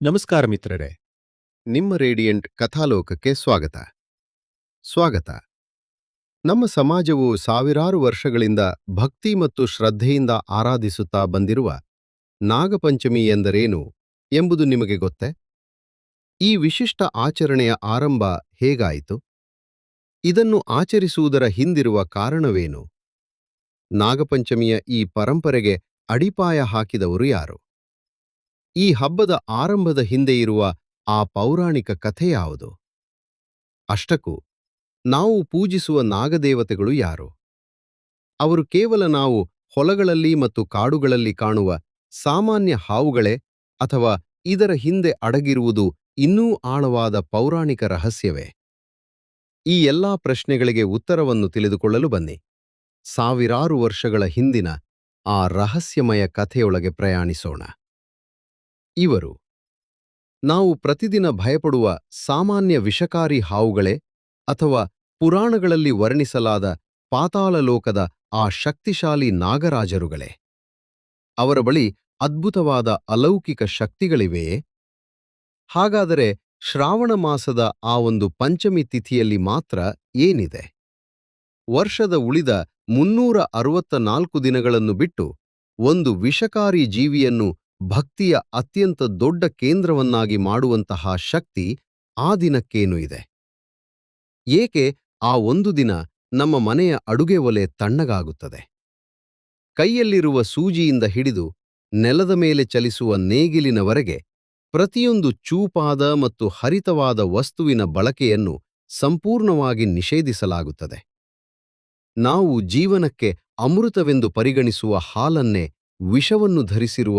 ನಮಸ್ಕಾರ ಮಿತ್ರರೇ. ನಿಮ್ಮ ರೇಡಿಯಂಟ್ ಕಥಾಲೋಕಕ್ಕೆ ಸ್ವಾಗತ. ಸ್ವಾಗತ. ನಮ್ಮ ಸಮಾಜವು ಸಾವಿರಾರು ವರ್ಷಗಳಿಂದ ಭಕ್ತಿ ಮತ್ತು ಶ್ರದ್ಧೆಯಿಂದ ಆರಾಧಿಸುತ್ತಾ ಬಂದಿರುವ ನಾಗಪಂಚಮಿ ಎಂದರೇನು ಎಂಬುದು ನಿಮಗೆ ಗೊತ್ತೇ? ಈ ವಿಶಿಷ್ಟ ಆಚರಣೆಯ ಆರಂಭ ಹೇಗಾಯಿತು? ಇದನ್ನು ಆಚರಿಸುವುದರ ಹಿಂದಿರುವ ಕಾರಣವೇನು? ನಾಗಪಂಚಮಿಯ ಈ ಪರಂಪರೆಗೆ ಅಡಿಪಾಯ ಹಾಕಿದವರು ಯಾರು? ಈ ಹಬ್ಬದ ಆರಂಭದ ಹಿಂದೆ ಇರುವ ಆ ಪೌರಾಣಿಕ ಕಥೆ ಯಾವುದು? ಅಷ್ಟಕ್ಕೂ ನಾವು ಪೂಜಿಸುವ ನಾಗದೇವತೆಗಳು ಯಾರು? ಅವರು ಕೇವಲ ನಾವು ಹೊಲಗಳಲ್ಲಿ ಮತ್ತು ಕಾಡುಗಳಲ್ಲಿ ಕಾಣುವ ಸಾಮಾನ್ಯ ಹಾವುಗಳೇ, ಅಥವಾ ಇದರ ಹಿಂದೆ ಅಡಗಿರುವುದು ಇನ್ನೂ ಆಳವಾದ ಪೌರಾಣಿಕ ರಹಸ್ಯವೇ? ಈ ಎಲ್ಲಾ ಪ್ರಶ್ನೆಗಳಿಗೆ ಉತ್ತರವನ್ನು ತಿಳಿದುಕೊಳ್ಳಲು ಬನ್ನಿ. ಸಾವಿರಾರು ವರ್ಷಗಳ ಹಿಂದಿನ ಆ ರಹಸ್ಯಮಯ ಕಥೆಯೊಳಗೆ ಪ್ರಯಾಣಿಸೋಣ. ಇವರು ನಾವು ಪ್ರತಿದಿನ ಭಯಪಡುವ ಸಾಮಾನ್ಯ ವಿಷಕಾರಿ ಹಾವುಗಳೇ, ಅಥವಾ ಪುರಾಣಗಳಲ್ಲಿ ವರ್ಣಿಸಲಾದ ಪಾತಾಳಲೋಕದ ಆ ಶಕ್ತಿಶಾಲಿ ನಾಗರಾಜರುಗಳೇ? ಅವರ ಬಳಿ ಅದ್ಭುತವಾದ ಅಲೌಕಿಕ ಶಕ್ತಿಗಳಿವೆಯೇ? ಹಾಗಾದರೆ ಶ್ರಾವಣ ಮಾಸದ ಆ ಒಂದು ಪಂಚಮಿ ತಿಥಿಯಲ್ಲಿ ಮಾತ್ರ ಏನಿದೆ? ವರ್ಷದ ಉಳಿದ 364 ದಿನಗಳನ್ನು ಬಿಟ್ಟು ಒಂದು ವಿಷಕಾರಿ ಜೀವಿಯನ್ನು ಭಕ್ತಿಯ ಅತ್ಯಂತ ದೊಡ್ಡ ಕೇಂದ್ರವನ್ನಾಗಿ ಮಾಡುವಂತಹ ಶಕ್ತಿ ಆ ದಿನಕ್ಕೇನು ಇದೆ? ಏಕೆ ಆ ಒಂದು ದಿನ ನಮ್ಮ ಮನೆಯ ಅಡುಗೆ ಒಲೆ ತಣ್ಣಗಾಗುತ್ತದೆ? ಕೈಯಲ್ಲಿರುವ ಸೂಜಿಯಿಂದ ಹಿಡಿದು ನೆಲದ ಮೇಲೆ ಚಲಿಸುವ ನೇಗಿಲಿನವರೆಗೆ ಪ್ರತಿಯೊಂದು ಚೂಪಾದ ಮತ್ತು ಹರಿತವಾದ ವಸ್ತುವಿನ ಬಳಕೆಯನ್ನು ಸಂಪೂರ್ಣವಾಗಿ ನಿಷೇಧಿಸಲಾಗುತ್ತದೆ. ನಾವು ಜೀವನಕ್ಕೆ ಅಮೃತವೆಂದು ಪರಿಗಣಿಸುವ ಹಾಲನ್ನೇ ವಿಷವನ್ನು ಧರಿಸಿರುವ